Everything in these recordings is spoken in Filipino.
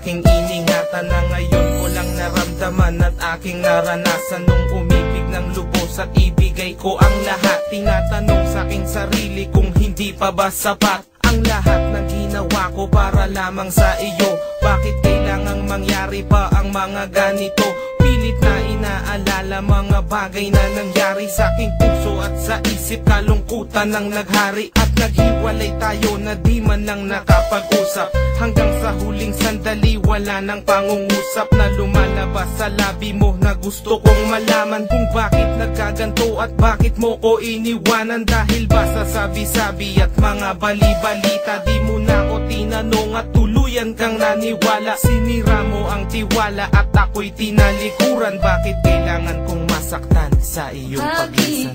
aking iningatan na ngayon ko lang naramdaman at aking naranasan nung umibig ng lubos at ibigay ko ang lahat. Tinatanong sa aking sarili kung hindi pa ba sapat ang lahat ng ginawa ko para lamang sa iyo. Bakit kailangang mangyari pa ang mga ganito? Pilit na inaalala mga bagay na nangyari sa aking puso at sa isip. Kalungkutan ang naghari at naghiwalay tayo na di man lang nakapag-usap. Hanggang sa huling sandali wala nang pangungusap na lumalabas sa labi mo na gusto kong malaman kung bakit nagkaganto at bakit mo ko iniwanan. Dahil ba sa sabi-sabi at mga bali-balita di mo na ako tinanong at tuluyan kang naniwala. Sinira mo ang tiwala at ako'y tinalikuran. Bakit kailangan kong masaktan sa iyong paglisan?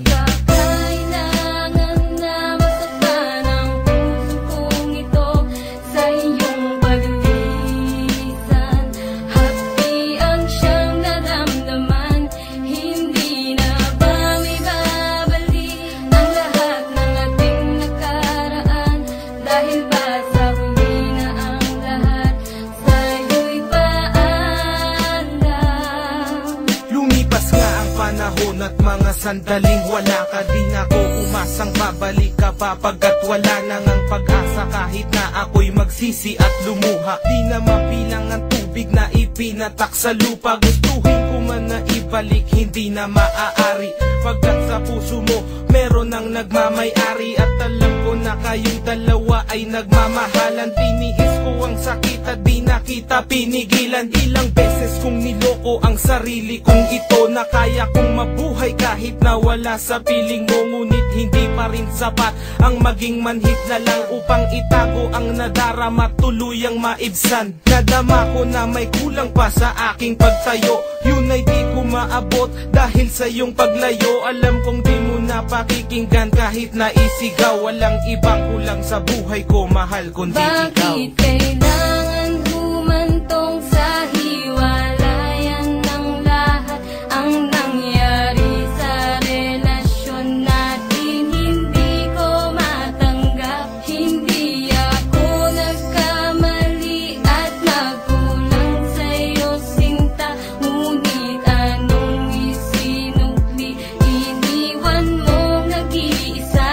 At mga sandaling wala ka, di na ko umasang babalik ka pa pagkat wala nang ang pag-asa. Kahit na ako'y magsisi at lumuha, di na mabilang ang tubig na ipinatak sa lupa. Gustuhin ko man na ibalik, hindi na maaari pagkat sa puso mo meron ang nagmamay-ari. At alam ko na kayong dalawa ay nagmamahalan. Tiniis ko ang sakit at di na kita pinigilan. Ilang beses kong niloko ang sarili kong ito na kaya kong mabuhay kahit na wala sa piling mo. Ngunit hindi pa rin sapat ang maging manhid na lang upang itago ang nadarama, tuluyang maibsan. Nadama ko na may kulang pa sa aking pagtayo, yun ay di ko maabot dahil sa iyong paglayo. Alam kong di mo na pakikinggan kahit na isigaw. Walang ibang kulang sa buhay ko, mahal, kundi ikaw. Bakit kailangan humantong sa hiwalayan ng lahat ang nangyari sa relasyon natin? Hindi ko matanggap, hindi ako nagkamali at nagkulang sa'yo sinta. Ngunit anong isinukli, iniwan mong nag-iisa.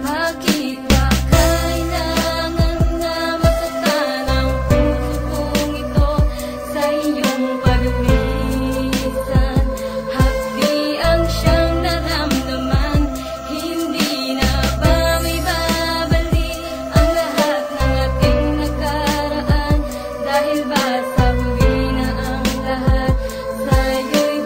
Bakit ba kailangan na masaktan ang puso kong ito sa iyong pagwisan? Hapdi ang siyang naramdaman, hindi na ba may babalik ang lahat ng ating nakaraan? Dahil ba sa huli na ang lahat sa'yo'y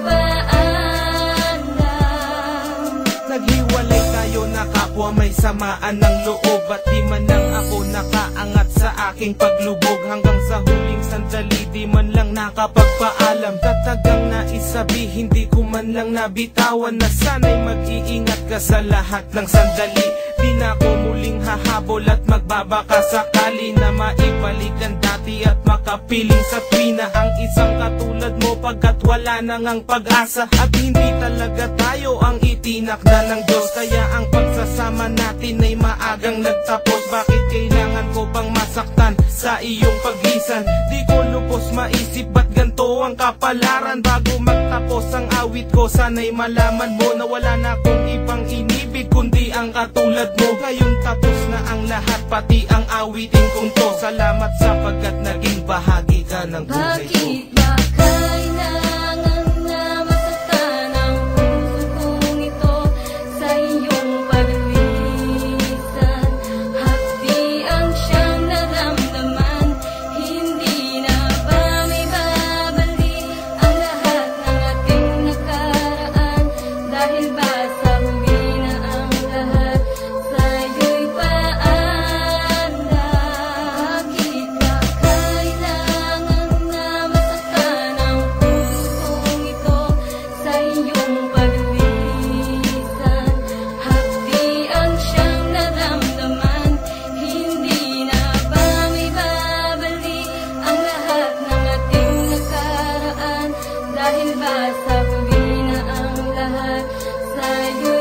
paandam? Naghiwalay tayo na kapwa may samaan ng loob, at di man lang ako nakaangat sa aking paglubog. Hanggang sa huling sandali di man lang nakapagpaalam. Tatagang naisabi, hindi ko man lang nabitawan na sana'y mag-iingat ka sa lahat ng sandali. Di na ako muling hahabol at magbabaka sakali na maibalik ang dati at makapiling sa tuwina ang isang katulad mo pagkat wala nang ang pag-asa. At hindi talaga tayo ang itinak na ng Diyos, kaya ang pagsasama natin ay maagang nagtapos. Bakit kailangan ko pang masaktan sa iyong paglisan? Di ko lubos maisip ba't ganito ang kapalaran. Bago magtapos ang awit ko, sana'y malaman mo na wala na akong ibang inibig kundi ang katulad mo. Ngayon tapos na ang lahat, pati ang awitin kong to. Salamat sapagkat naging bahagi ka ng buhay ko. Bakit ba kailangan na masaktan ang puso kong ito sa iyong pagwisan? Hapdi ang siyang naramdaman, hindi na ba may babalik ang lahat ng ating nakaraan? Dahil ba sa huli na ang lahat sa'yo'y paandam? Bakit ba kailangan na masaktan ang puso kong ito sa iyong pagwisan? Hapdi ang siyang naramdaman, hindi na ba may babalik ang lahat ng ating nakaraan? Dahil ba sa huli na ang lahat sa'yo